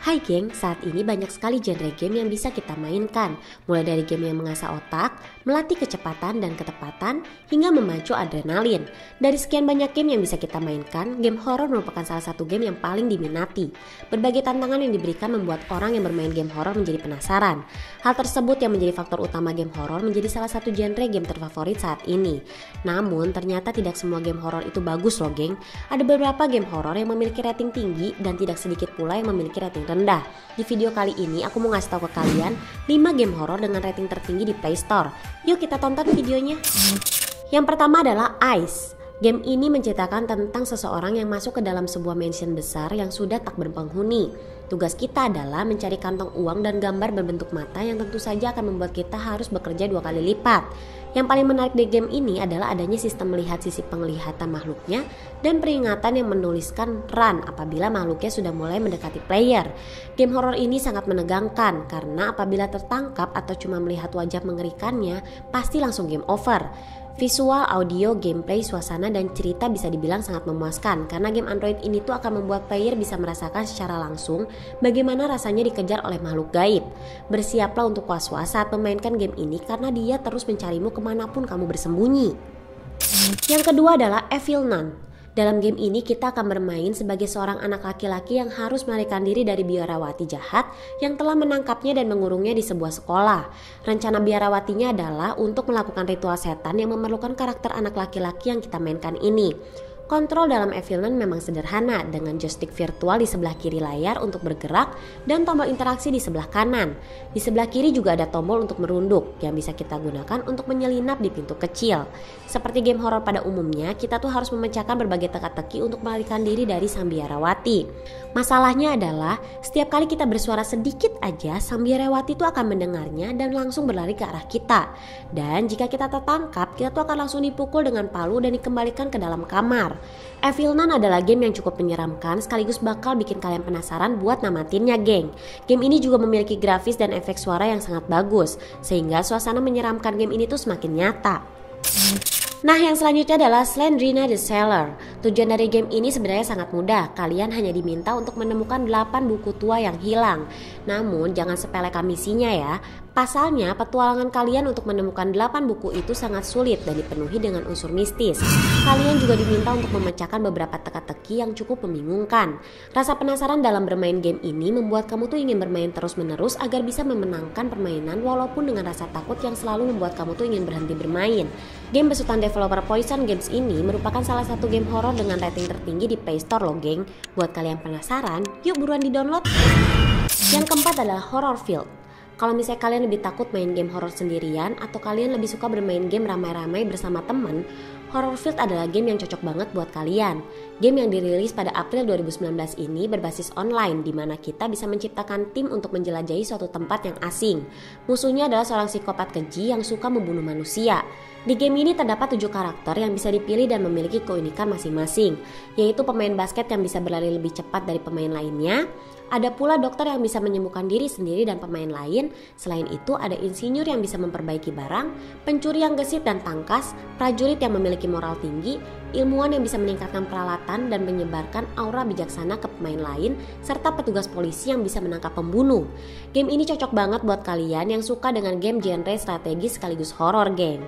Hai geng, saat ini banyak sekali genre game yang bisa kita mainkan. Mulai dari game yang mengasah otak, melatih kecepatan dan ketepatan, hingga memacu adrenalin. Dari sekian banyak game yang bisa kita mainkan, game horor merupakan salah satu game yang paling diminati. Berbagai tantangan yang diberikan membuat orang yang bermain game horor menjadi penasaran. Hal tersebut yang menjadi faktor utama game horor menjadi salah satu genre game terfavorit saat ini. Namun ternyata tidak semua game horor itu bagus loh geng. Ada beberapa game horor yang memiliki rating tinggi dan tidak sedikit pula yang memiliki rating rendah. Di video kali ini aku mau ngasih tahu ke kalian 5 game horor dengan rating tertinggi di Play Store. Yuk kita tonton videonya. Yang pertama adalah Ice. Game ini menceritakan tentang seseorang yang masuk ke dalam sebuah mansion besar yang sudah tak berpenghuni. Tugas kita adalah mencari kantong uang dan gambar berbentuk mata yang tentu saja akan membuat kita harus bekerja 2 kali lipat. Yang paling menarik di game ini adalah adanya sistem melihat sisi penglihatan makhluknya dan peringatan yang menuliskan run apabila makhluknya sudah mulai mendekati player. Game horor ini sangat menegangkan karena apabila tertangkap atau cuma melihat wajah mengerikannya, pasti langsung game over. Visual, audio, gameplay, suasana, dan cerita bisa dibilang sangat memuaskan karena game Android ini tuh akan membuat player bisa merasakan secara langsung bagaimana rasanya dikejar oleh makhluk gaib. Bersiaplah untuk was-was saat memainkan game ini karena dia terus mencarimu kemanapun kamu bersembunyi. Yang kedua adalah Evil Nun. Dalam game ini kita akan bermain sebagai seorang anak laki-laki yang harus melarikan diri dari biarawati jahat yang telah menangkapnya dan mengurungnya di sebuah sekolah. Rencana biarawatinya adalah untuk melakukan ritual setan yang memerlukan karakter anak laki-laki yang kita mainkan ini. Kontrol dalam Evil Nun memang sederhana dengan joystick virtual di sebelah kiri layar untuk bergerak dan tombol interaksi di sebelah kanan. Di sebelah kiri juga ada tombol untuk merunduk yang bisa kita gunakan untuk menyelinap di pintu kecil. Seperti game horor pada umumnya, kita tuh harus memecahkan berbagai teka-teki untuk melarikan diri dari sang biarawati. Masalahnya adalah setiap kali kita bersuara sedikit aja, sang biarawati tuh akan mendengarnya dan langsung berlari ke arah kita. Dan jika kita tertangkap, kita tuh akan langsung dipukul dengan palu dan dikembalikan ke dalam kamar. Evil Nun adalah game yang cukup menyeramkan sekaligus bakal bikin kalian penasaran buat namatinnya geng. Game ini juga memiliki grafis dan efek suara yang sangat bagus sehingga suasana menyeramkan game ini tuh semakin nyata. Nah, yang selanjutnya adalah Slendrina the Sailor. Tujuan dari game ini sebenarnya sangat mudah. Kalian hanya diminta untuk menemukan 8 buku tua yang hilang. Namun jangan sepelekan misinya ya. Pasalnya petualangan kalian untuk menemukan 8 buku itu sangat sulit dan dipenuhi dengan unsur mistis. Kalian juga diminta untuk memecahkan beberapa teka-teki yang cukup membingungkan. Rasa penasaran dalam bermain game ini membuat kamu tuh ingin bermain terus-menerus agar bisa memenangkan permainan walaupun dengan rasa takut yang selalu membuat kamu tuh ingin berhenti bermain. Game besutan developer Poison Games ini merupakan salah satu game horor dengan rating tertinggi di Play Store loh geng. Buat kalian penasaran, yuk buruan di-download. Yang keempat adalah Horrorfield. Kalau misalnya kalian lebih takut main game horor sendirian atau kalian lebih suka bermain game ramai-ramai bersama teman, Horrorfield adalah game yang cocok banget buat kalian. Game yang dirilis pada April 2019 ini berbasis online di mana kita bisa menciptakan tim untuk menjelajahi suatu tempat yang asing. Musuhnya adalah seorang psikopat keji yang suka membunuh manusia. Di game ini terdapat 7 karakter yang bisa dipilih dan memiliki keunikan masing-masing, yaitu pemain basket yang bisa berlari lebih cepat dari pemain lainnya. Ada pula dokter yang bisa menyembuhkan diri sendiri dan pemain lain. Selain itu ada insinyur yang bisa memperbaiki barang, pencuri yang gesit dan tangkas, prajurit yang memiliki moral tinggi, ilmuwan yang bisa meningkatkan peralatan dan menyebarkan aura bijaksana ke pemain lain, serta petugas polisi yang bisa menangkap pembunuh. Game ini cocok banget buat kalian yang suka dengan game genre strategis sekaligus horor geng.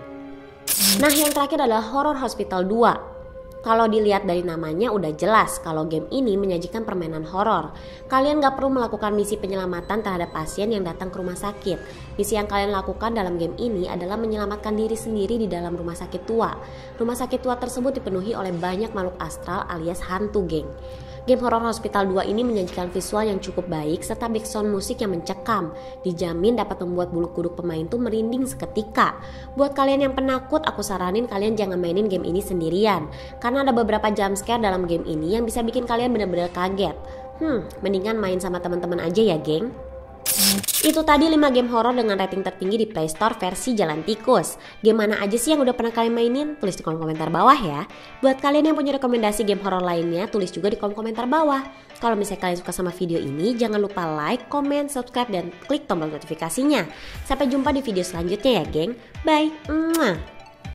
Nah, yang terakhir adalah Horror Hospital 2. Kalau dilihat dari namanya udah jelas kalau game ini menyajikan permainan horor. Kalian gak perlu melakukan misi penyelamatan terhadap pasien yang datang ke rumah sakit. Misi yang kalian lakukan dalam game ini adalah menyelamatkan diri sendiri di dalam rumah sakit tua. Rumah sakit tua tersebut dipenuhi oleh banyak makhluk astral alias hantu geng. Game Horror Hospital 2 ini menyajikan visual yang cukup baik serta background musik yang mencekam. Dijamin dapat membuat bulu kuduk pemain tuh merinding seketika. Buat kalian yang penakut, aku saranin kalian jangan mainin game ini sendirian. Karena ada beberapa jumpscare dalam game ini yang bisa bikin kalian benar-benar kaget. Mendingan main sama teman-teman aja ya geng. Itu tadi 5 game horor dengan rating tertinggi di Play Store versi Jalan Tikus. Game mana aja sih yang udah pernah kalian mainin? Tulis di kolom komentar bawah ya. Buat kalian yang punya rekomendasi game horor lainnya, tulis juga di kolom komentar bawah. Kalau misalnya kalian suka sama video ini, jangan lupa like, comment, subscribe, dan klik tombol notifikasinya. Sampai jumpa di video selanjutnya ya geng. Bye.